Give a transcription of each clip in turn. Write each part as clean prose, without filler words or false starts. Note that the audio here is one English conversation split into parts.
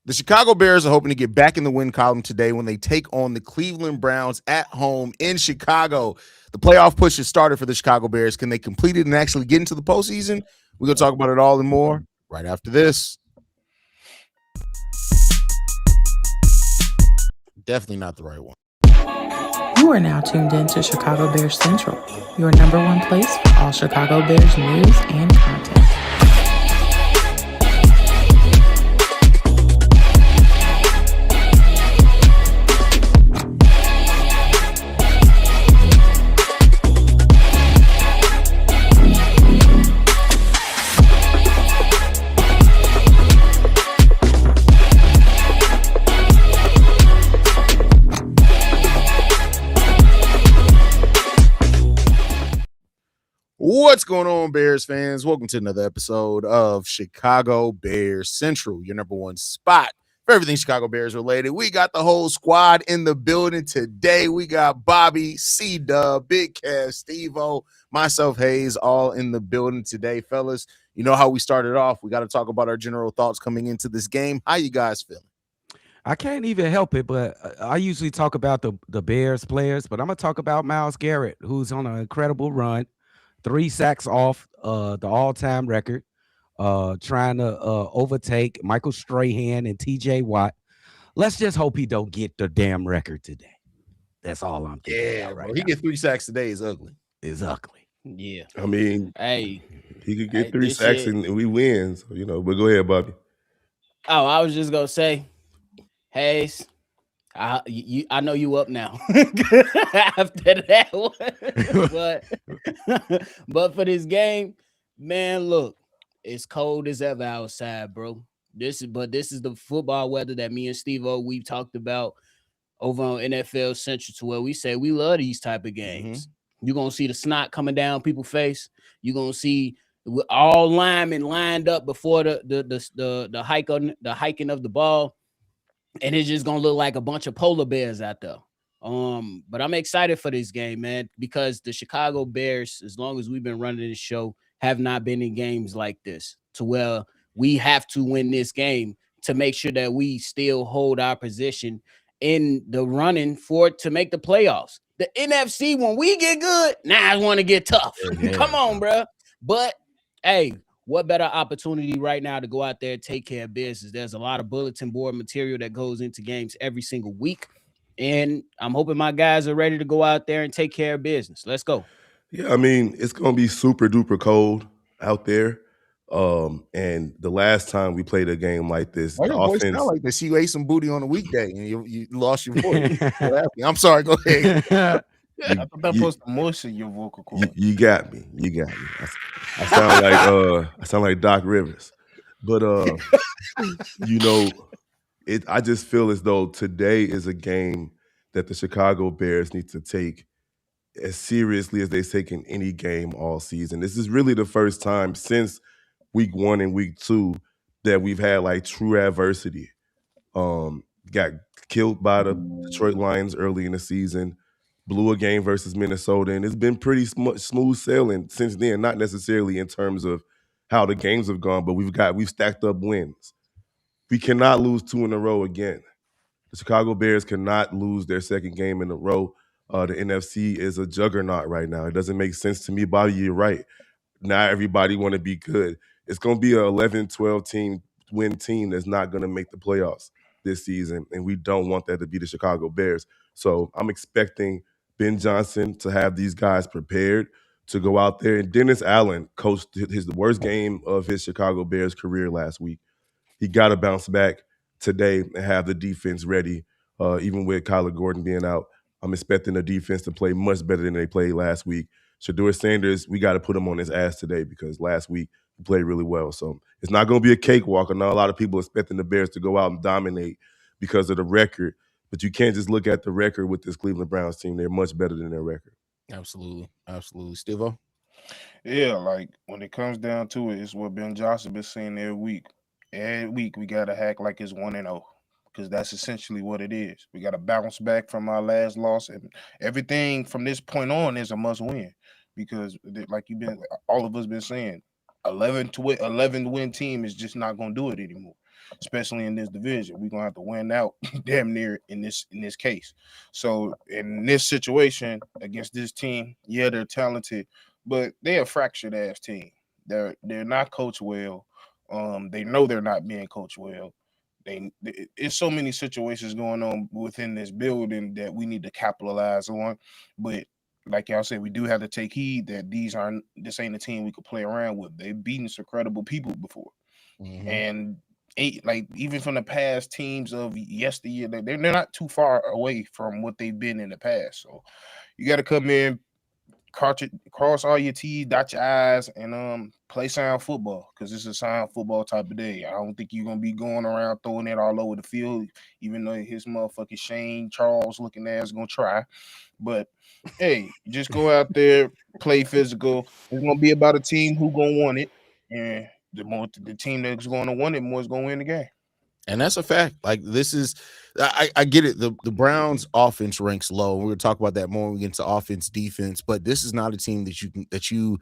The Chicago Bears are hoping to get back in the win column today when they take on the Cleveland Browns at home in Chicago. The playoff push has started for the Chicago Bears. Can they complete it and actually get into the postseason? We're going to talk about it all and more right after this. Definitely not the right one. You are now tuned in to Chicago Bears Central, your number one place for all Chicago Bears news and content. What's going on, Bears fans? Welcome to another episode of Chicago Bears Central, your number one spot for everything Chicago Bears related. We got the whole squad in the building today. We got Bobby, C-Dub, Big Cass, Steve-O, myself, Haize, all in the building today, fellas. You know how we started off. We got to talk about our general thoughts coming into this game. How you guys feeling? I can't even help it, but I usually talk about the Bears players, but I'm going to talk about Myles Garrett, who's on an incredible run. 3 sacks off the all-time record, trying to overtake Michael Strahan and TJ Watt. Let's just hope he don't get the damn record today. That's all I'm thinking about right now. He get 3 sacks today is ugly. It's ugly. Yeah. I mean, hey, he could get 3 sacks and we win. So, but go ahead, Bobby. Oh, I was just going to say, Haize, I know you up now after that one. but for this game, man, look, it's cold as ever outside, bro. This is the football weather that me and Steve-O we've talked about over on NFL Central, to where we say we love these type of games. You're gonna see the snot coming down people's face. You're gonna see all linemen lined up before the hiking of the ball. And it's just gonna look like a bunch of polar bears out there. But I'm excited for this game, man, because the Chicago Bears, as long as we've been running this show, have not been in games like this, to where we have to win this game to make sure that we still hold our position in the running for it to make the playoffs. The NFC, when we get good, now I want to get tough. Yeah. Come on, bro. But hey, what better opportunity right now to go out there and take care of business? There's a lot of bulletin board material that goes into games every single week. And I'm hoping my guys are ready to go out there and take care of business. Let's go. Yeah, I mean, it's going to be super duper cold out there. And the last time we played a game like this, the offense sound like this. You ate some booty on a weekday and you lost your voice. I'm sorry. Go ahead. I thought that was the most of your vocal cord. You got me. I sound like Doc Rivers. But I just feel as though today is a game that the Chicago Bears need to take as seriously as they've taken any game all season. This is really the first time since week 1 and week 2 that we've had like true adversity. Got killed by the Detroit Lions early in the season. Blew a game versus Minnesota, and it's been pretty smooth sailing since then. Not necessarily in terms of how the games have gone, but we've stacked up wins. We cannot lose 2 in a row again. The Chicago Bears cannot lose their second game in a row. The NFC is a juggernaut right now. It doesn't make sense to me, Bobby. You're right. Not everybody want to be good. It's going to be an 11, 12 win team that's not going to make the playoffs this season, and we don't want that to be the Chicago Bears. So I'm expecting Ben Johnson to have these guys prepared to go out there. And Dennis Allen coached the worst game of his Chicago Bears career last week. He got to bounce back today and have the defense ready, even with Kyler Gordon being out. I'm expecting the defense to play much better than they played last week. Shedeur Sanders, we got to put him on his ass today because last week he played really well. So it's not going to be a cakewalk. I know a lot of people expecting the Bears to go out and dominate because of the record. But you can't just look at the record with this Cleveland Browns team. They're much better than their record. Absolutely. Steve-O? Yeah, like when it comes down to it, it's what Ben Johnson been saying every week. Every week we got to act like it's 1-0 because that's essentially what it is. We got to bounce back from our last loss, and everything from this point on is a must win because, like all of us been saying, 11 win team is just not going to do it anymore. especially in this division. We're gonna have to win out damn near in this case. So in this situation against this team, yeah, they're talented, but they're a fractured ass team. They're not coached well. They know they're not being coached well. It's so many situations going on within this building that we need to capitalize on. But like y'all said, we do have to take heed that this ain't a team we could play around with. They've beaten some credible people before. Mhm. And like even from the past teams of yesteryear, they're not too far away from what they've been in the past. So you got to come in, cross all your T's, dot your I's, and play sound football, because it's a sound football type of day. I don't think you're gonna be going around throwing it all over the field, even though his motherfucking Shane Charles looking ass gonna try. But hey, just go out there, play physical. It's gonna be about a team who gonna want it, and the team that's gonna want it more is gonna win the game. And that's a fact. Like, this is, I get it. The Browns offense ranks low. We're gonna talk about that more when we get into offense, defense, but this is not a team that you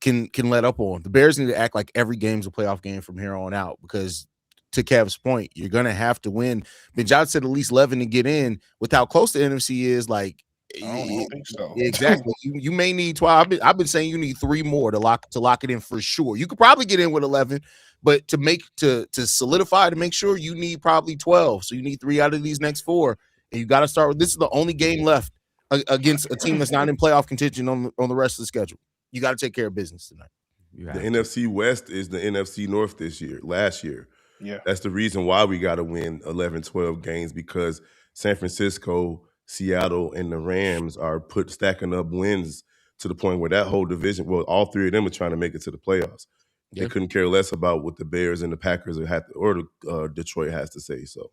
can let up on. The Bears need to act like every game's a playoff game from here on out, because to Kev's point, you're gonna have to win. Ben Johnson said at least 11 to get in. With how close the NFC is, like, I don't think so. Exactly. You may need 12. I've been saying you need 3 more to lock it in for sure. You could probably get in with 11, but to solidify, to make sure, you need probably 12. So you need 3 out of these next 4, and you got to start with, this is the only game left against a team that's not in playoff contention on the rest of the schedule. You got to take care of business tonight. The NFC West is the NFC North last year. Yeah. That's the reason why we got to win 11, 12 games, because San Francisco, Seattle, and the Rams are stacking up wins to the point where that whole division, well, all 3 of them are trying to make it to the playoffs. They couldn't care less about what the Bears and the Packers or Detroit has to say. So,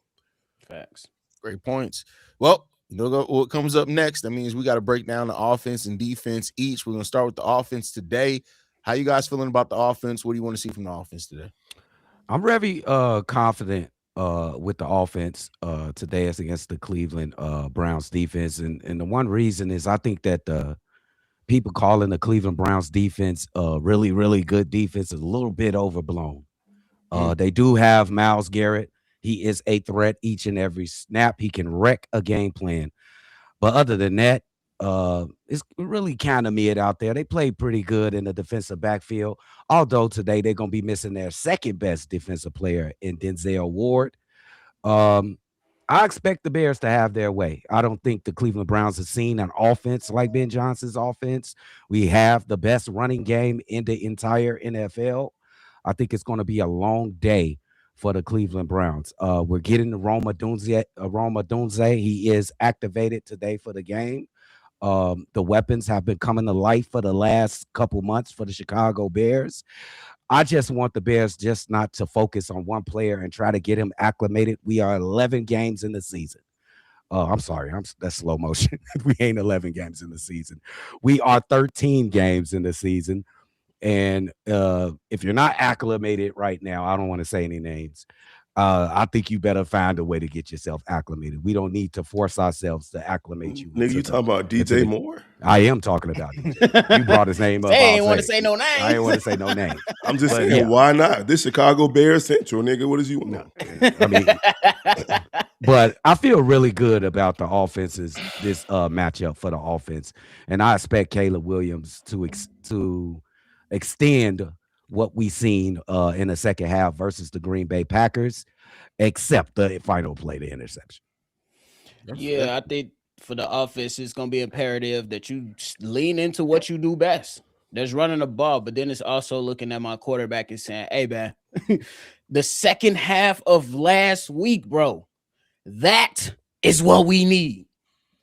facts. Great points. Well, you know what comes up next? That means we got to break down the offense and defense each. We're going to start with the offense today. How you guys feeling about the offense? What do you want to see from the offense today? I'm very confident with the offense today as against the Cleveland Browns defense. And the one reason is I think that the people calling the Cleveland Browns defense really, really good defense is a little bit overblown. They do have Myles Garrett. He is a threat each and every snap. He can wreck a game plan. But other than that, it's really kind of mid out there. They play pretty good in the defensive backfield, although today they're going to be missing their second best defensive player in Denzel Ward. I expect the Bears to have their way. I don't think the Cleveland Browns have seen an offense like Ben Johnson's offense. We have the best running game in the entire NFL. I think it's going to be a long day for the Cleveland Browns. We're getting Rome Odunze. He is activated today for the game. The weapons have been coming to life for the last couple months for the Chicago Bears. I just want the Bears just not to focus on one player and try to get him acclimated. We are 11 games in the season. I'm sorry, that's slow motion. We ain't 11 games in the season. We are 13 games in the season. And if you're not acclimated right now, I don't want to say any names. I think you better find a way to get yourself acclimated. We don't need to force ourselves to acclimate you. Nigga, you talking about DJ Moore? I am talking about DJ. You brought his name up. I ain't want to say no names. I ain't want to say no names. I'm just saying, why not? This Chicago Bears Central, nigga. What is you want? No, I mean, but I feel really good about the offenses, this matchup for the offense. And I expect Caleb Williams to extend what we seen in the second half versus the Green Bay Packers, except the final play, the interception. Yeah, I think for the offense, it's going to be imperative that you lean into what you do best. There's running the ball, but then it's also looking at my quarterback and saying, hey, man, the second half of last week, bro, that is what we need.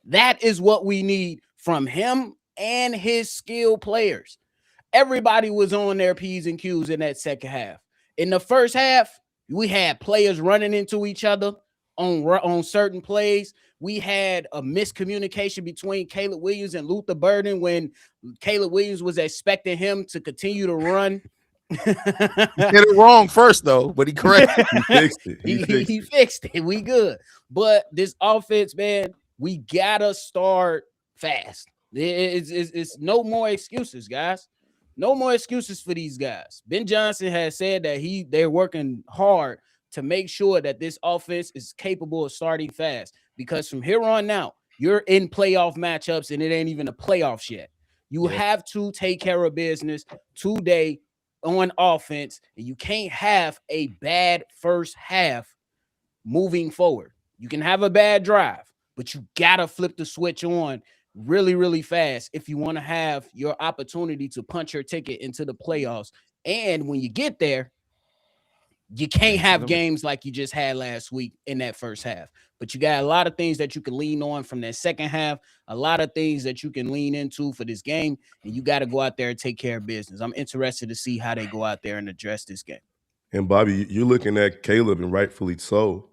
That is what we need from him and his skilled players. Everybody was on their P's and Q's in that second half. In the first half, we had players running into each other on certain plays. We had a miscommunication between Caleb Williams and Luther Burden when Caleb Williams was expecting him to continue to run. He did it wrong first, though, but he corrected. He fixed it. He fixed it. We good. But this offense, man, we gotta start fast. It's no more excuses, guys. No more excuses for these guys. Ben Johnson has said that they're working hard to make sure that this offense is capable of starting fast. Because from here on out, you're in playoff matchups and it ain't even a playoffs yet. You have to take care of business today on offense, and you can't have a bad first half moving forward. You can have a bad drive, but you gotta flip the switch on really, really fast if you want to have your opportunity to punch your ticket into the playoffs. And when you get there, you can't have games like you just had last week in that first half. But you got a lot of things that you can lean on from that second half, a lot of things that you can lean into for this game, and you got to go out there and take care of business. I'm interested to see how they go out there and address this game. And Bobby, you're looking at Caleb, and rightfully so,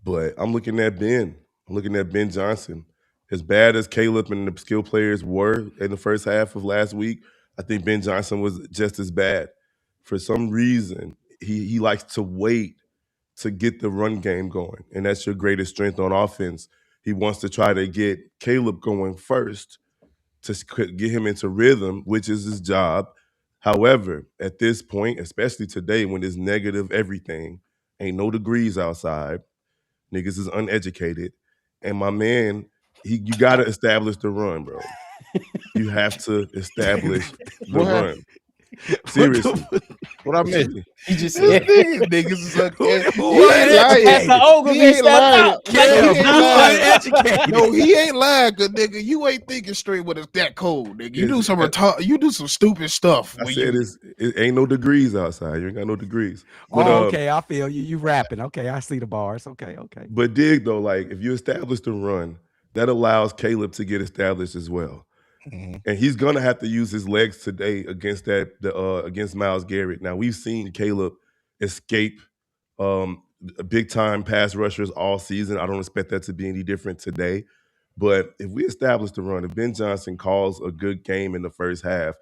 but I'm looking at Ben. I'm looking at Ben Johnson. As bad as Caleb and the skill players were in the first half of last week, I think Ben Johnson was just as bad. For some reason, he likes to wait to get the run game going, and that's your greatest strength on offense. He wants to try to get Caleb going first to get him into rhythm, which is his job. However, at this point, especially today when there's negative everything, ain't no degrees outside, niggas is uneducated, and my man, you got to establish the run, bro. You have to establish the run. Seriously. What I missed? He just This said, niggas is like, he ain't That's the lying. ogre He be ain't stepped lying. out. Yeah, he ain't lying. uneducated. No, he ain't lying, cause nigga, you ain't thinking straight when it's that cold, nigga. You do some you do some stupid stuff. I when said you, it ain't no degrees outside. You ain't got no degrees. But, Okay, I feel you. You rapping. Okay, I see the bars. Okay. But dig though, like if you establish the run, that allows Caleb to get established as well. Mhm. And he's gonna have to use his legs today against against Myles Garrett. Now we've seen Caleb escape big time pass rushers all season. I don't expect that to be any different today. But if we establish the run, if Ben Johnson calls a good game in the first half,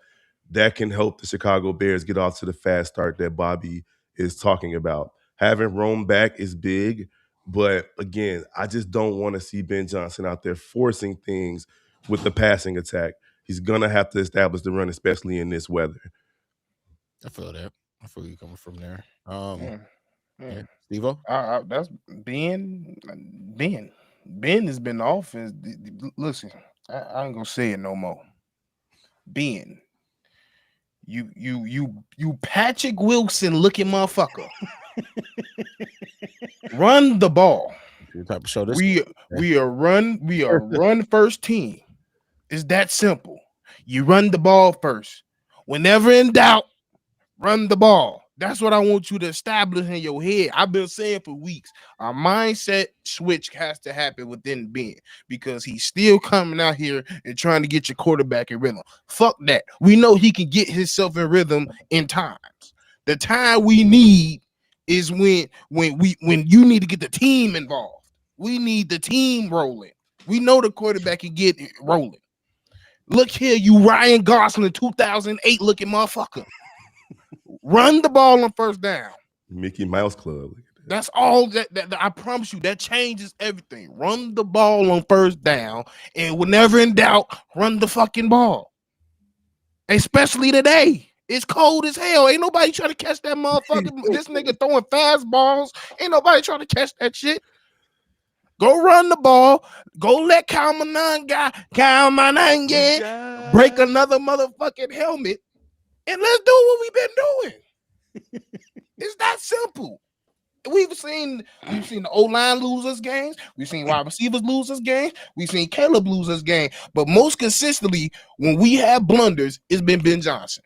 that can help the Chicago Bears get off to the fast start that Bobby is talking about. Having Rome back is big, but again, I just don't want to see Ben Johnson out there forcing things with the passing attack. He's gonna have to establish the run, especially in this weather. I feel that. I feel you coming from there. yeah. Steve-O? That's Ben. Ben has been the offense. Listen, I ain't gonna say it no more. Ben, you Patrick Wilson looking motherfucker. Run the ball. The type of show this We are run first team. It's that simple. You run the ball first. Whenever in doubt, run the ball. That's what I want you to establish in your head. I've been saying for weeks, a mindset switch has to happen within Ben because he's still coming out here and trying to get your quarterback in rhythm. Fuck that. We know he can get himself in rhythm in times. The time we need is when you need to get the team involved. We need the team rolling. We know the quarterback can get it rolling. Look here, you Ryan Gosling 2008 looking motherfucker. Run the ball on first down. Mickey Mouse Club. That's all that I promise you, that changes everything. Run the ball on first down, and whenever in doubt, run the fucking ball. Especially today. It's cold as hell. Ain't nobody trying to catch that motherfucker. This nigga throwing fastballs. Ain't nobody trying to catch that shit. Go run the ball. Go let Kalmanan break another motherfucking helmet. And let's do what we've been doing. It's that simple. We've seen the O-line lose us games. We've seen wide receivers lose us games. We've seen Caleb lose us game. But most consistently, when we have blunders, it's been Ben Johnson.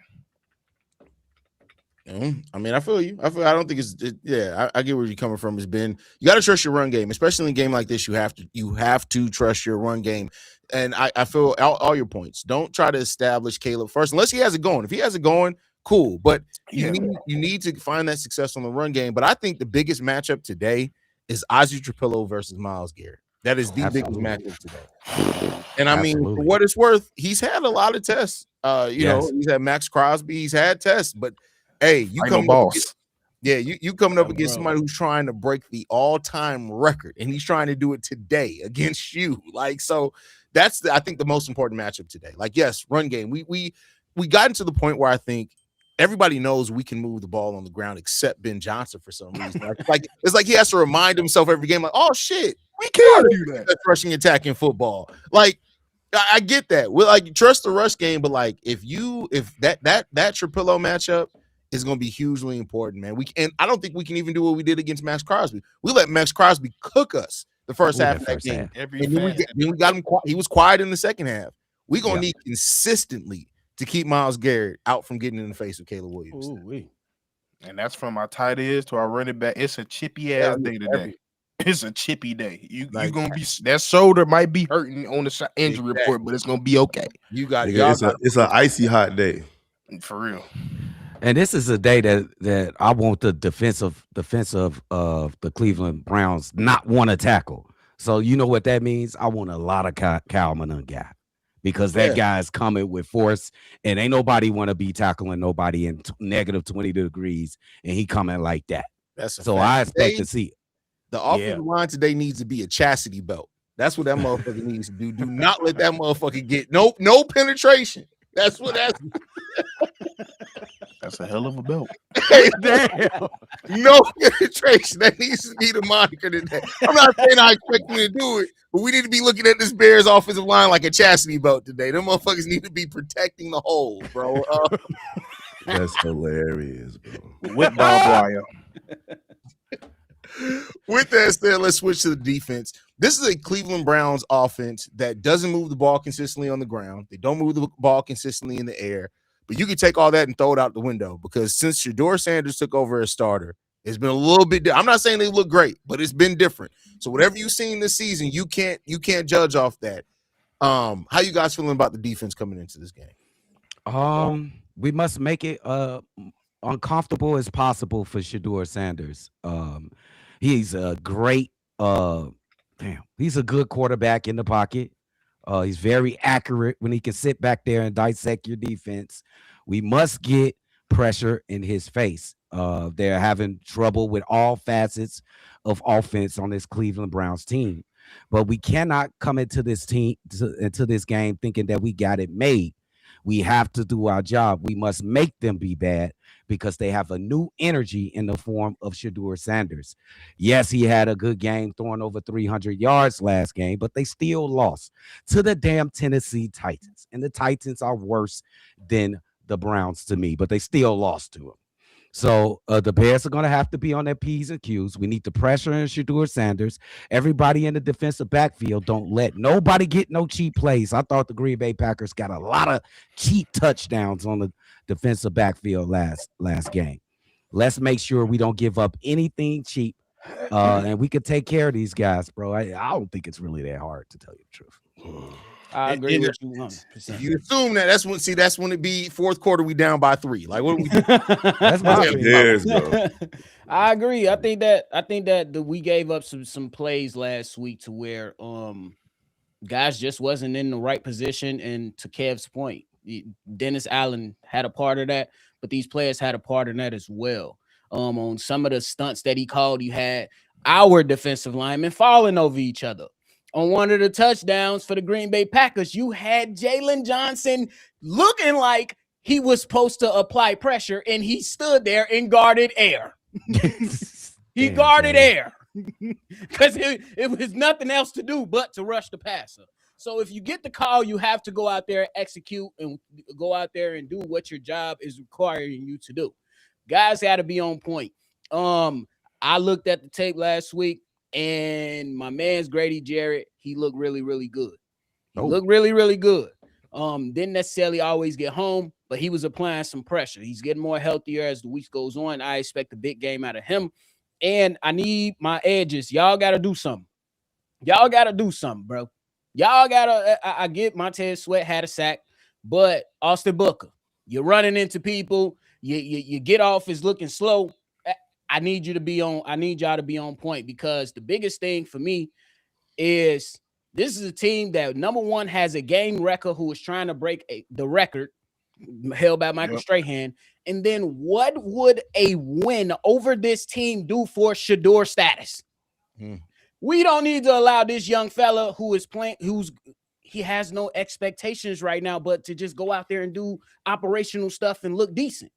I mean, I feel you. I don't think I get where you're coming from. It's been, you got to trust your run game, especially in a game like this. You have to trust your run game. And I feel all your points. Don't try to establish Caleb first, unless he has it going. If he has it going, cool. But you need to find that success on the run game. But I think the biggest matchup today is Ozzie Trapillo versus Myles Garrett. That is the biggest matchup today. And I mean, for what it's worth, he's had a lot of tests. You know, he's had Max Crosby. He's had tests, but hey, you coming up you coming up against somebody who's trying to break the all-time record, and he's trying to do it today against you. Like, so that's I think the most important matchup today. Like, yes, run game. We got into the point where I think everybody knows we can move the ball on the ground except Ben Johnson for some reason. It's like he has to remind himself every game, like, oh shit, we can do that. That's rushing attack in football. Like, I get that. We like trust the rush game, but like if that Trapillo matchup is going to be hugely important, man. And I don't think we can even do what we did against Max Crosby. We let Max Crosby cook us the first half of that game. And then we got him. He was quiet in the second half. We're gonna need consistently to keep Myles Garrett out from getting in the face of Caleb Williams. And that's from our tight ends to our running back. It's a chippy ass day today. It's a chippy day. You gonna be that shoulder might be hurting on the injury report, but it's gonna be okay. It's an icy hot day for real. And this is a day that I want the defensive of the Cleveland Browns not want to tackle. So you know what that means? I want a lot of Kyle Manoon guy. Because that guy's coming with force, and ain't nobody want to be tackling nobody in negative 20 degrees, and he coming like that. So I expect to see it. The offensive line today needs to be a chastity belt. That's what that motherfucker needs to do. Do not let that motherfucker get no penetration. That's a hell of a belt. Hey, damn. No penetration. That needs to be the moniker today. I'm not saying I expect him to do it, but we need to be looking at this Bears offensive line like a chastity belt today. Them motherfuckers need to be protecting the hole, bro. That's hilarious, bro. With barbed wire. With that said, let's switch to the defense. This is a Cleveland Browns offense that doesn't move the ball consistently on the ground. They don't move the ball consistently in the air. But you can take all that and throw it out the window because since Shedeur Sanders took over as starter, it's been a little bit. I'm not saying they look great, but it's been different. So whatever you've seen this season, you can't judge off that. How you guys feeling about the defense coming into this game? We must make it uncomfortable as possible for Shedeur Sanders. He's a great he's a good quarterback in the pocket. He's very accurate when he can sit back there and dissect your defense. We must get pressure in his face. They're having trouble with all facets of offense on this Cleveland Browns team. But we cannot come into this game thinking that we got it made. We have to do our job. We must make them be bad because they have a new energy in the form of Shedeur Sanders. Yes, he had a good game throwing over 300 yards last game, but they still lost to the damn Tennessee Titans. And the Titans are worse than the Browns to me, but they still lost to them. So the Bears are going to have to be on their P's and Q's. We need to pressure in Shedeur Sanders. Everybody in the defensive backfield, don't let nobody get no cheap plays. I thought the Green Bay Packers got a lot of cheap touchdowns on the defensive backfield last game. Let's make sure we don't give up anything cheap, and we can take care of these guys, bro. I don't think it's really that hard, to tell you the truth. I agree with you 100%. If you assume that, that's when it be fourth quarter, we down by 3. Like, what do we do? That's my bro. I agree. I think that we gave up some plays last week to where guys just wasn't in the right position. And to Kev's point, Dennis Allen had a part of that, but these players had a part in that as well. On some of the stunts that he called, you had our defensive linemen falling over each other. On one of the touchdowns for the Green Bay Packers, you had Jalen Johnson looking like he was supposed to apply pressure, and he stood there and guarded air. He guarded air because it was nothing else to do but to rush the passer. So if you get the call, you have to go out there, execute, and go out there and do what your job is requiring you to do. Guys got to be on point. I looked at the tape last week. And my man's Grady Jarrett, he looked really, really good. Looked really, really good. Didn't necessarily always get home, but he was applying some pressure. He's getting more healthier as the week goes on. I expect a big game out of him. And I need my edges. Y'all got to do something. Y'all got to do something, bro. Y'all got to – I get Montez Sweat had a sack, but Austin Booker, you're running into people. You get off is looking slow. I need y'all to be on point because the biggest thing for me is this is a team that, number one, has a game record who is trying to break the record held by Michael Strahan. And then what would a win over this team do for Shedeur status? We don't need to allow this young fella who is playing, he has no expectations right now, but to just go out there and do operational stuff and look decent.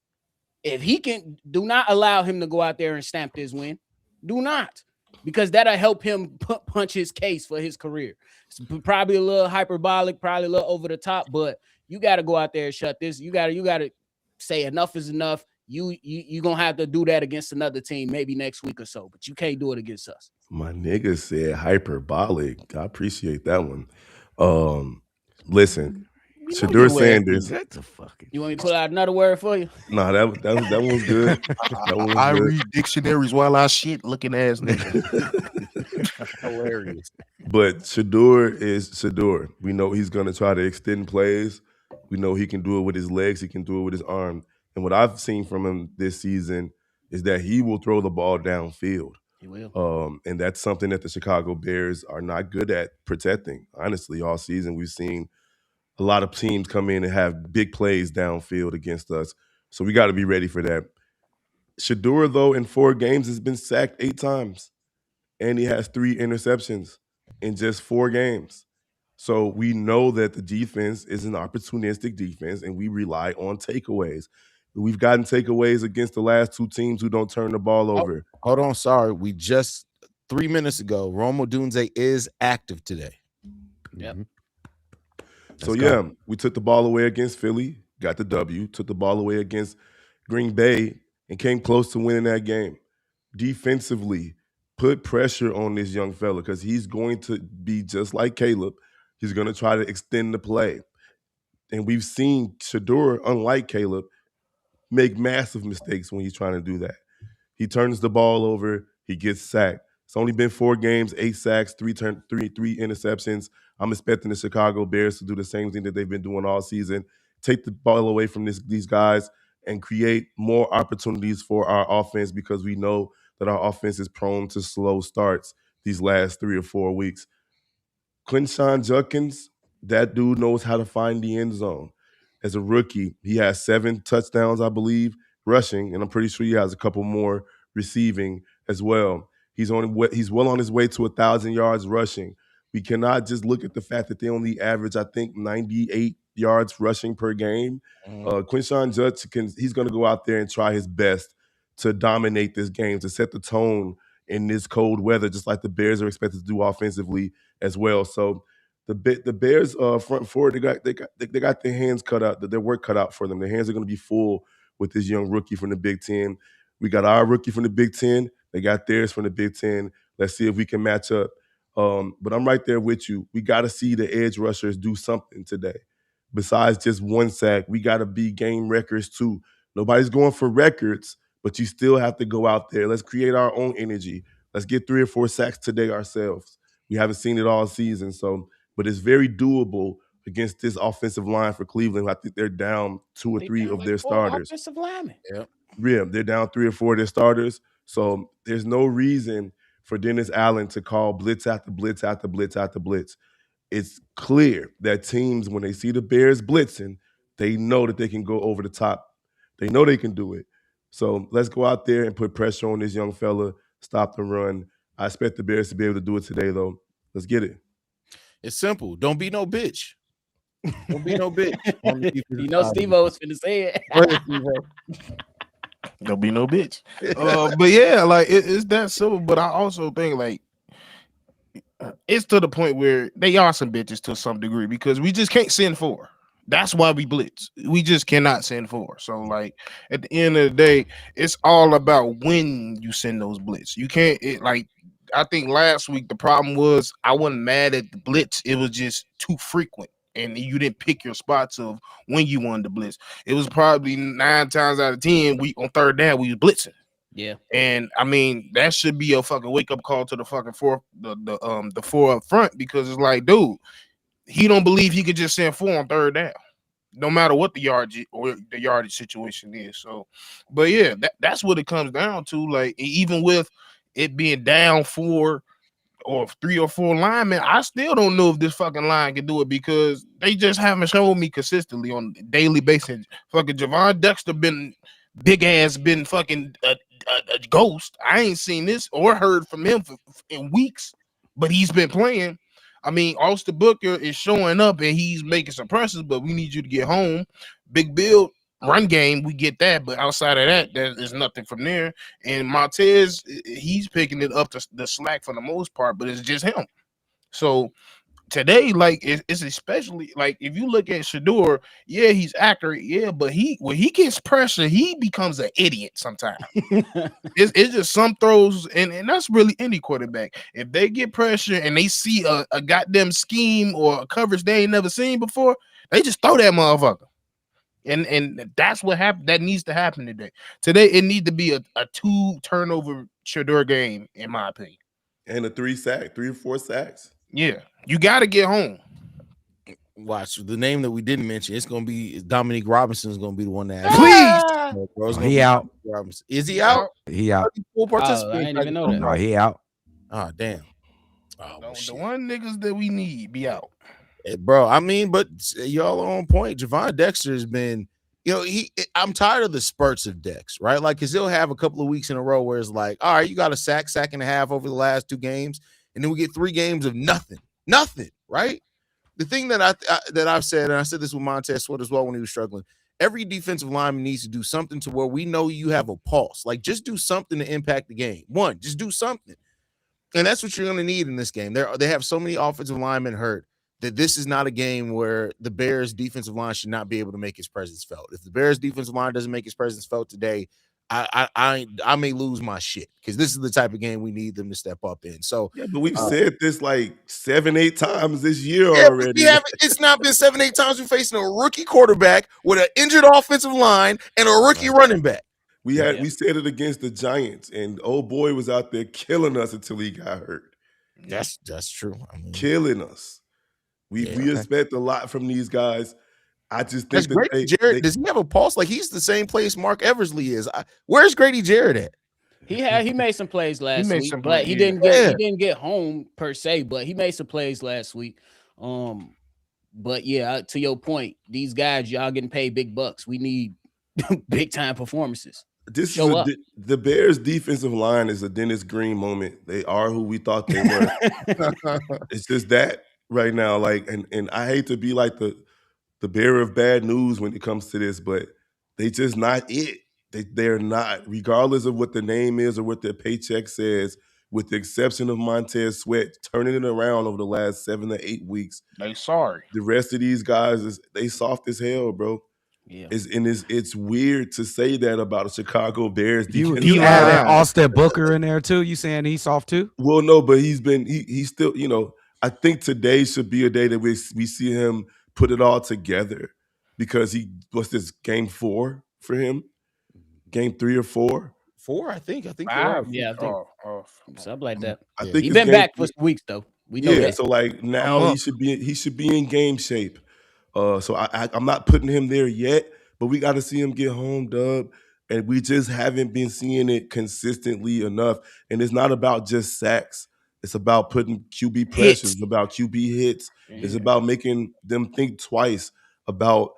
If he can, do not allow him to go out there and stamp this win. Do not, because that'll help him punch his case for his career. It's probably a little hyperbolic, probably a little over the top, but you got to go out there and shut this. You got to say enough is enough. You gonna have to do that against another team maybe next week or so, but you can't do it against us. My nigga said hyperbolic. I appreciate that one. Listen, Shedeur Sanders. That's a fucking. You want me to pull out another word for you? Nah, that one's good. That one was I good. read dictionaries while I shit looking ass nigga. Hilarious. But Shedeur is Shedeur. We know he's gonna try to extend plays. We know he can do it with his legs. He can do it with his arm. And what I've seen from him this season is that he will throw the ball downfield. He will. And that's something that the Chicago Bears are not good at protecting. Honestly, all season we've seen a lot of teams come in and have big plays downfield against us. So we got to be ready for that. Shedeur, though, in 4 games has been sacked 8 times. And he has 3 interceptions in just 4 games. So we know that the defense is an opportunistic defense, and we rely on takeaways. We've gotten takeaways against the last 2 teams who don't turn the ball over. Hold on, sorry. We just 3 minutes ago, Rome Odunze is active today. Yep. So, yeah, we took the ball away against Philly, got the W, took the ball away against Green Bay, and came close to winning that game. Defensively, put pressure on this young fella because he's going to be just like Caleb. He's going to try to extend the play. And we've seen Shedeur, unlike Caleb, make massive mistakes when he's trying to do that. He turns the ball over, he gets sacked. It's only been 4 games, 8 sacks, 3 interceptions. I'm expecting the Chicago Bears to do the same thing that they've been doing all season, take the ball away from these guys and create more opportunities for our offense because we know that our offense is prone to slow starts these last 3 or 4 weeks. Quinshon Judkins, that dude knows how to find the end zone. As a rookie, he has 7 touchdowns, I believe, rushing, and I'm pretty sure he has a couple more receiving as well. He's well on his way to 1,000 yards rushing. We cannot just look at the fact that they only average, I think, 98 yards rushing per game. Quinshon Judkins, he's going to go out there and try his best to dominate this game, to set the tone in this cold weather, just like the Bears are expected to do offensively as well. So the Bears front forward, they got their hands cut out, their work cut out for them. Their hands are going to be full with this young rookie from the Big Ten. We got our rookie from the Big Ten. They got theirs from the Big Ten. Let's see if we can match up. But I'm right there with you. We got to see the edge rushers do something today. Besides just 1 sack, we got to be game records too. Nobody's going for records, but you still have to go out there. Let's create our own energy. Let's get 3 or 4 sacks today ourselves. We haven't seen it all season, but it's very doable against this offensive line for Cleveland. I think they're down 2 or 3 of their starters. Offensive linemen. Yeah, they're down 3 or 4 of their starters. So there's no reason for Dennis Allen to call blitz after blitz after blitz after blitz. It's clear that teams, when they see the Bears blitzing, they know that they can go over the top. They know they can do it. So let's go out there and put pressure on this young fella, stop the run. I expect the Bears to be able to do it today, though. Let's get it. It's simple. Don't be no bitch. Don't be no bitch. You know Steve-O was finna say it. Don't be no bitch. But yeah, like it's that simple. But I also think like it's to the point where they are some bitches to some degree because we just can't send 4. That's why we blitz. We just cannot send 4. So like at the end of the day, it's all about when you send those blitz. You can't I think last week the problem was I wasn't mad at the blitz. It was just too frequent. And you didn't pick your spots of when you wanted to blitz. It was probably 9 times out of 10 we on 3rd down we was blitzing. Yeah. And I mean that should be a fucking wake up call to the fucking 4 up front because it's like, dude, he don't believe he could just send 4 on 3rd down, no matter what the yardage situation is. So, but yeah, that's what it comes down to. Like even with it being down 4 or 3 or 4 linemen, I still don't know if this fucking line can do it because they just haven't shown me consistently on a daily basis. Fucking Javon Dexter been fucking a ghost. I ain't seen this or heard from him in weeks, but he's been playing. I mean, Austin Booker is showing up and he's making some presses, but we need you to get home. Big Bill, run game, we get that, but outside of that, there's nothing from there. And Montez, he's picking it up the slack for the most part, but it's just him. So today, like it's especially like if you look at Shador, yeah, he's accurate, yeah, but when he gets pressure, he becomes an idiot sometimes. It's just some throws, and that's really any quarterback. If they get pressure and they see a goddamn scheme or a coverage they ain't never seen before, they just throw that motherfucker. And that's what happened. That needs to happen today. Today, it needs to be a 2-turnover Shador game, in my opinion. And a 3 or 4 sacks. Yeah, you got to get home. Watch the name that we didn't mention. It's gonna be Dominique Robinson is gonna be the one that Please. He out. Robinson. Is he out? He out. I didn't even know that. No, he out. Oh damn. Oh, The one niggas that we need be out. Bro, I mean, but y'all are on point. Javon Dexter has been, I'm tired of the spurts of Dex, right? Like, because he'll have a couple of weeks in a row where it's like, all right, you got a sack and a half over the last 2 games, and then we get 3 games of nothing, right? The thing that I've said, and I said this with Montez Sweat as well when he was struggling, every defensive lineman needs to do something to where we know you have a pulse. Like, just do something to impact the game. Just do something. And that's what you're going to need in this game. They have so many offensive linemen hurt that this is not a game where the Bears defensive line should not be able to make his presence felt. If the Bears defensive line doesn't make his presence felt today, I may lose my shit, because this is the type of game we need them to step up in. So yeah, but we've said this like 7-8 times this year already. It's not been 7-8 times we're facing a rookie quarterback with an injured offensive line and a rookie running back. We said it against the Giants, and old boy was out there killing us until he got hurt. That's true. I mean, killing us. We expect a lot from these guys. I just think Grady Jarrett, does he have a pulse? Like, he's the same place Mark Eversley is. Where's Grady Jarrett at? He made some plays last week, but he didn't get home per se, but he made some plays last week. But yeah, to your point, these guys, y'all getting paid big bucks. We need big time performances. The Bears defensive line is a Dennis Green moment. They are who we thought they were. It's just that right now. Like, and I hate to be like the bearer of bad news when it comes to this, but they just not it. They're not, regardless of what the name is or what their paycheck says, with the exception of Montez Sweat turning it around over the last 7 to 8 weeks. They sorry. The rest of these guys, they soft as hell, bro. Yeah. It's weird to say that about a Chicago Bears defense. You add Austin Booker in there too? You saying he's soft too? Well, no, but he's still, I think today should be a day that we see him put it all together, because what's this, game 4 for him? Game 3 or 4? 4, I think. Yeah, I think something like that. I think he's been back for some weeks though. We know that. So like now he should be in game shape. So I'm not putting him there yet, but we got to see him get home, Dub. And we just haven't been seeing it consistently enough. And it's not about just sacks. It's about putting QB pressures. It's about QB hits. Yeah. It's about making them think twice about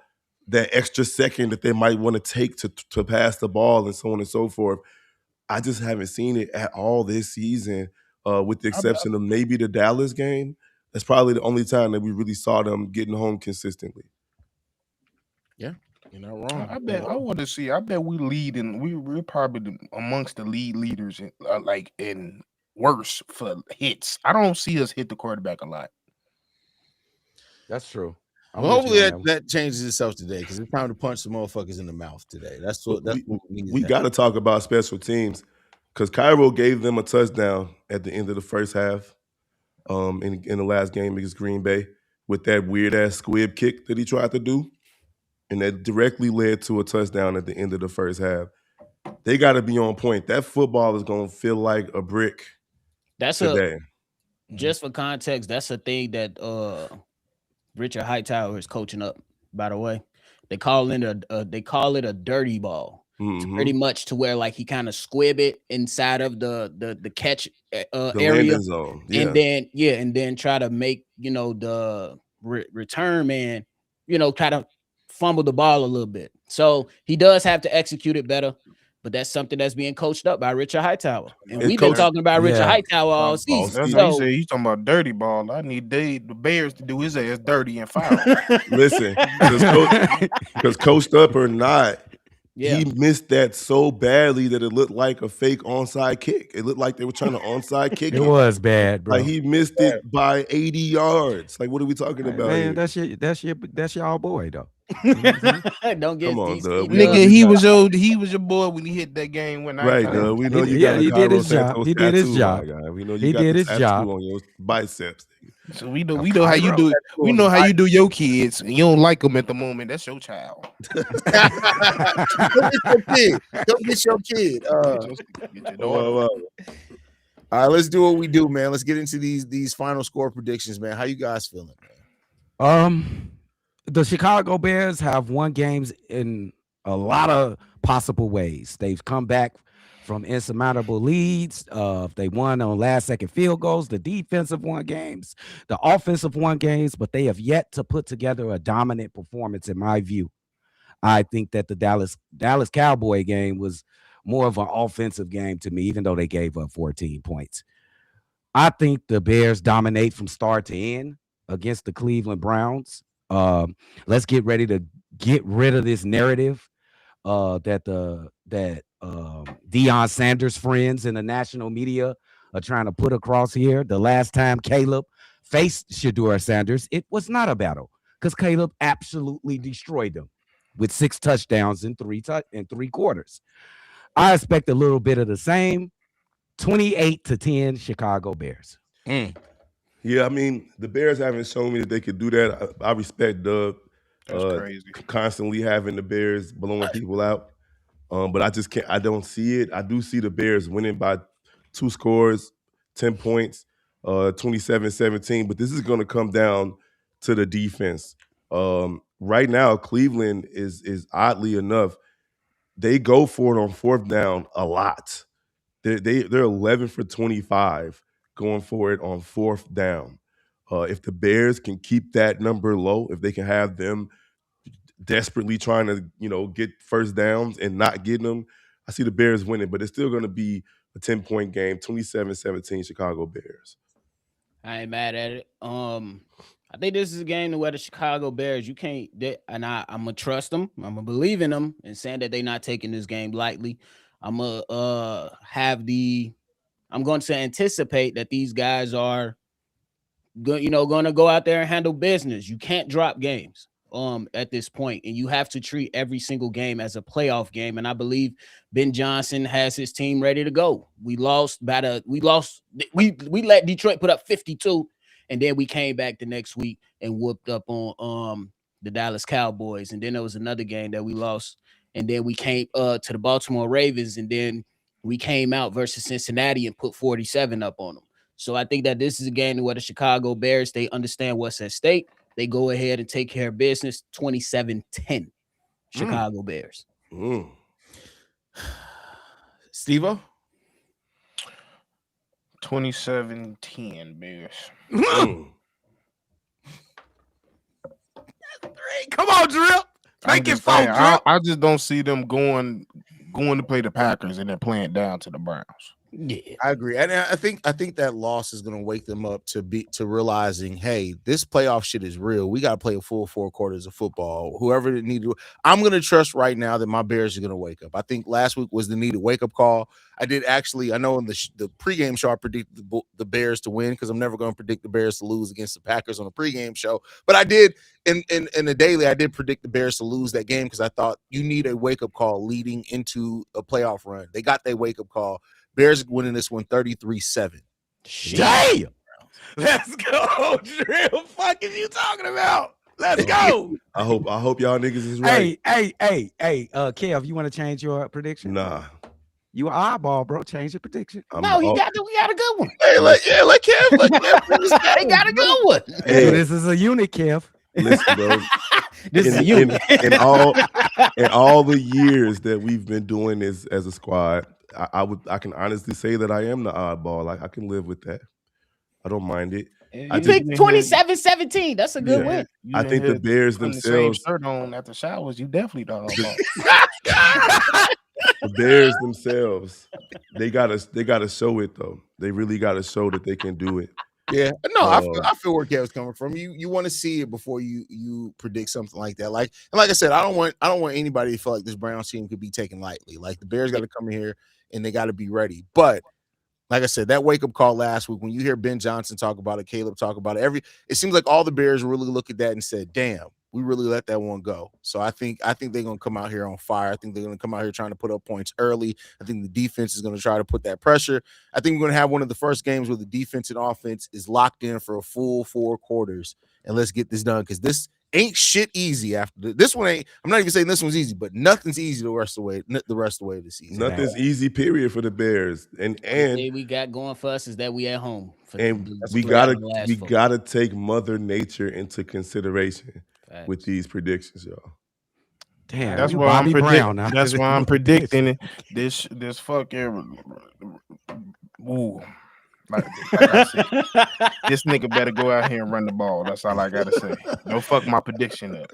that extra second that they might want to take to pass the ball and so on and so forth. I just haven't seen it at all this season, with the exception of maybe the Dallas game. That's probably the only time that we really saw them getting home consistently. Yeah, you're not wrong. I bet we lead, and we're probably amongst the leaders in worse for hits. I don't see us hit the quarterback a lot. That's true. Well, hopefully that changes itself today, because it's time to punch some motherfuckers in the mouth today. That's what we got to talk about special teams, because Cairo gave them a touchdown at the end of the first half, in the last game against Green Bay, with that weird ass squib kick that he tried to do, and that directly led to a touchdown at the end of the first half. They got to be on point. That football is going to feel like a brick. Today. Just for context, that's a thing that Richard Hightower is coaching up. By the way, they call it a dirty ball. Mm-hmm. Pretty much to where like he kind of squib it inside of the catch area zone. Yeah. and then try to make the return man try to fumble the ball a little bit. So he does have to execute it better. But that's something that's being coached up by Richard Hightower. And It's we've been coached- talking about Richard Yeah. Hightower all season. That's what he said. He's talking about dirty ball. I need the Bears to do his ass dirty and foul. Listen, because coached up or not, Yeah. he missed that so badly that it looked like a fake onside kick. It looked like they were trying to onside kick It him. was bad, bro. Like he missed it by 80 yards. Like, what are we talking about? Man, here? that's your boy though. Don't get Come on, these Dub. Nigga, he was your boy when he hit that game when Right, I we know you Yeah, got a he did Cairo his job. Santos He did his tattoo, job. my guy. We know you He got did the his tattoo job. on your biceps. So we know how you do. We know how you do your kids, and you don't like them at the moment. That's your child. Go get your kid. Get your daughter. Wow. All right, let's do what we do, man. Let's get into these final score predictions, man. How you guys feeling, man? The Chicago Bears have won games in a lot of possible ways. They've come back from insurmountable leads. They won on last-second field goals. The defensive won games. The offensive won games, but they have yet to put together a dominant performance, in my view. I think that the Dallas Cowboy game was more of an offensive game to me, even though they gave up 14 points. I think the Bears dominate from start to end against the Cleveland Browns. Let's get ready to get rid of this narrative that Deion Sanders friends in the national media are trying to put across here. The last time Caleb faced Shedeur Sanders, it was not a battle because Caleb absolutely destroyed them with 6 touchdowns in 3 quarters. I expect a little bit of the same. 28-10 Chicago Bears. Yeah, I mean, the Bears haven't shown me that they could do that. I respect Doug That's crazy. constantly having the Bears blowing people out. But I just can't. I don't see it. I do see the Bears winning by 2 scores, 10 points, 27-17. But this is going to come down to the defense. Right now, Cleveland is oddly enough, they go for it on 4th down a lot. They're 11 for 25 going for it on 4th down. If the Bears can keep that number low, if they can have them desperately trying to, get first downs and not getting them, I see the Bears winning, but it's still going to be a 10-point game, 27-17 Chicago Bears. I ain't mad at it. I think this is a game where the Chicago Bears, I'm gonna trust them. I'm gonna believe in them and saying that they're not taking this game lightly. I'm going to anticipate that these guys are going to go out there and handle business. You can't drop games at this point, and you have to treat every single game as a playoff game. And I believe Ben Johnson has his team ready to go. We let Detroit put up 52, and then we came back the next week and whooped up on the Dallas Cowboys. And then there was another game that we lost. And then we came to the Baltimore Ravens, and then we came out versus Cincinnati and put 47 up on them. So I think that this is a game where the Chicago Bears, they understand what's at stake. They go ahead and take care of business. 27-10 Chicago Bears. Steve-O? 27-10 Bears. Come on, Drip. Make it fun, Drip. I just don't see them going to play the Packers and then playing down to the Browns. Yeah, I agree, and I think that loss is going to wake them up to realizing, hey, this playoff shit is real. We got to play a full 4 quarters of football. Whoever needed, I'm going to trust right now that my Bears are going to wake up. I think last week was the needed wake up call. I did actually. I know in the pregame show I predicted the Bears to win because I'm never going to predict the Bears to lose against the Packers on a pregame show. But I did in the daily. I did predict the Bears to lose that game because I thought you need a wake up call leading into a playoff run. They got their wake up call. Bears winning this one 33-7. Damn. Let's go, Drill. What fuck is you talking about? Let's go. I hope y'all niggas is right. Hey, Kev, you want to change your prediction? Nah. You an eyeball, bro. Change your prediction. We got a good one. Hey, let Kev. They got a good one. Hey, This is a unit, Kev. listen, bro. This is a unit. In all the years that we've been doing this as a squad, I can honestly say that I am the oddball. I can live with that. I don't mind it. You picked 27-17. That's a good win. I think the Bears the same themselves. shirt on at the showers. You definitely the oddball. The Bears themselves, they gotta show it though. They really gotta show that they can do it. Yeah, no, I feel where Kev's coming from. You want to see it before you predict something like that. Like I said, I don't want anybody to feel like this Browns team could be taken lightly. Like the Bears got to come in here and they got to be ready. But like I said, that wake up call last week, when you hear Ben Johnson talk about it, Caleb talk about it, it seems like all the Bears really look at that and said, "Damn, we really let that one go." So I think they're gonna come out here on fire. I think they're gonna come out here trying to put up points early. I think the defense is gonna try to put that pressure. I think we're gonna have one of the first games where the defense and offense is locked in for a full 4 quarters, and let's get this done because this ain't shit easy. After this one ain't. I'm not even saying this one's easy, but nothing's easy the rest of the way of the season. Nothing's easy, period, for the Bears. And we got going for us is that we at home. We gotta take Mother Nature into consideration with these predictions, y'all. Damn, that's why I'm predicting. That's why I'm predicting this fucking. Ooh, like I said, this nigga better go out here and run the ball. That's all I gotta say. Don't fuck my prediction up.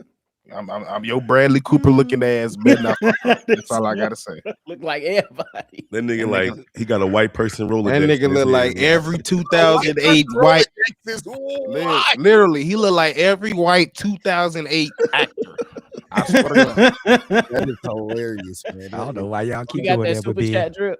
I'm your Bradley Cooper looking ass. That's all I gotta say. Look like everybody. That nigga like he got a white person rolling. That nigga look like every 2008 white. Literally, he look like every white 2008 actor. I swear to God. That is hilarious, man. I don't know why y'all keep doing that. That super chat drip.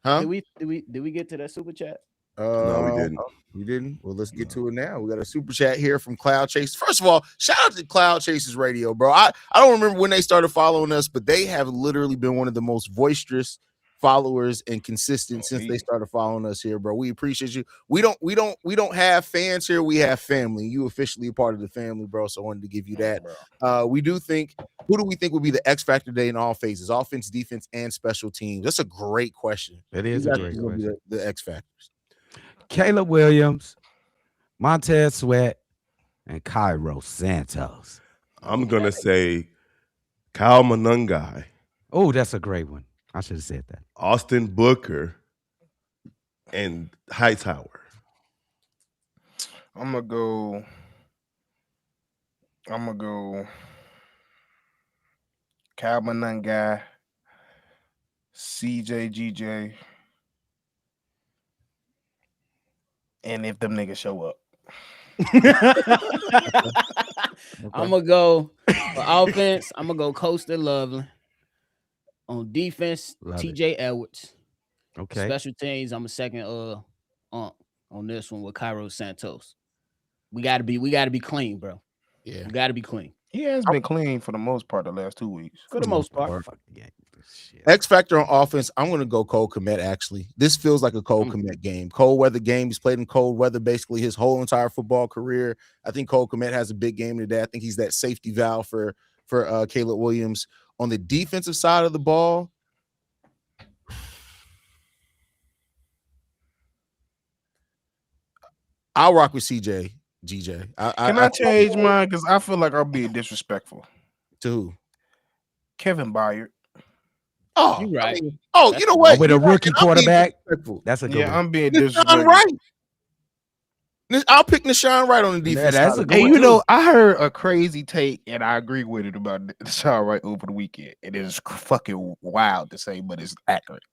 Huh? Did we get to that super chat? No, we didn't. You didn't? Well, let's get to it now. We got a super chat here from Cloud Chase. First of all, shout out to Cloud Chasers Radio, bro. I don't remember when they started following us, but they have literally been one of the most boisterous followers and consistent since they started following us here, bro. We appreciate you. We don't have fans here. We have family. You officially a part of the family, bro. So I wanted to give you that. Who do we think will be the X factor today in all phases, offense, defense, and special teams? That's a great question. It is a great question. The X factors. Caleb Williams, Montez Sweat, and Cairo Santos. I'm gonna say Kyle Monangai. Oh, that's a great one. I should have said that. Austin Booker and Hightower. I'm gonna go Kyle Monangai, CJ, GJ, and if them niggas show up. I'm gonna go for offense. I'm gonna go Coastal Loveland. On defense, TJ Edwards. Okay. Special teams, I'm a second on this one with Cairo Santos. We gotta be clean, bro. Yeah, we gotta be clean. He has been clean for the most part the last 2 weeks. For the most part. X factor on offense, I'm going to go Cole Kmet, actually. This feels like a Cole Kmet game. Cold weather game. He's played in cold weather basically his whole entire football career. I think Cole Kmet has a big game today. I think he's that safety valve for Caleb Williams. On the defensive side of the ball, I'll rock with CJ, GJ. Can I change mine? Because I feel like I'm being disrespectful. To who? Kevin Byard. Oh, you're right. You know what? With a rookie quarterback, that's a good one. I'm being disrespectful. Right. I'll pick Nashawn Wright on the defense. That's a good one. And I heard a crazy take, and I agree with it about Nashawn Wright over the weekend. It is fucking wild to say, but it's accurate.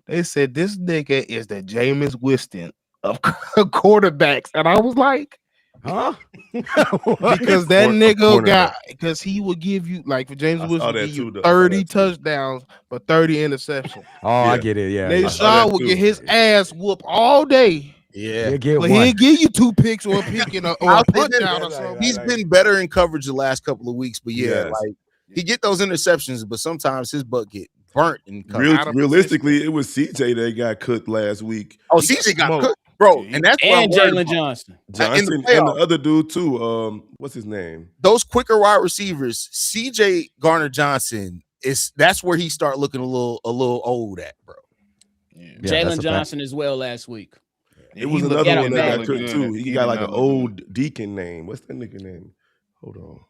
They said this nigga is the Jameis Winston of quarterbacks, and I was like, huh? Because that nigga because he will give you, like, for James Winston, give you 30 touchdowns but 30 interceptions. Oh, yeah. I get it. Yeah, Nashawn will get his ass whooped all day. Yeah, but he'll give you 2 picks or a pick or a punch down or something. He's been better in coverage the last couple of weeks, but like he get those interceptions, but sometimes his butt get burnt in coverage. Realistically, it was CJ that got cooked last week. Oh, CJ got cooked, bro, and that's and Jalen Johnson and the other dude too. What's his name? Those quicker wide receivers, CJ Garner-Johnson that's where he start looking a little old at, bro. Yeah, Jalen Johnson as well last week. It was another one that got cooked too. He got like an old deacon name. What's that nigga name? Hold on.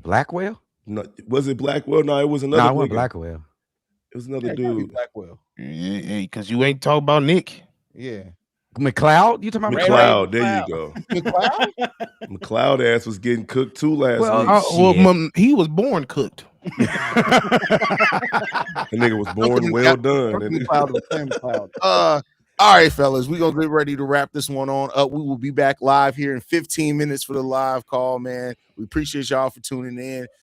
Blackwell? No, was it Blackwell? No, it was another. No, it wasn't Blackwell. It was another dude. Blackwell. Yeah, because you ain't talking about Nick. Yeah. McLeod? You talking about McLeod? There you go. McLeod ass was getting cooked too last week. He was born cooked. That nigga was born well done. Family cloud. All right, fellas, we're gonna get ready to wrap this one on up. We will be back live here in 15 minutes for the live call, man. We appreciate y'all for tuning in.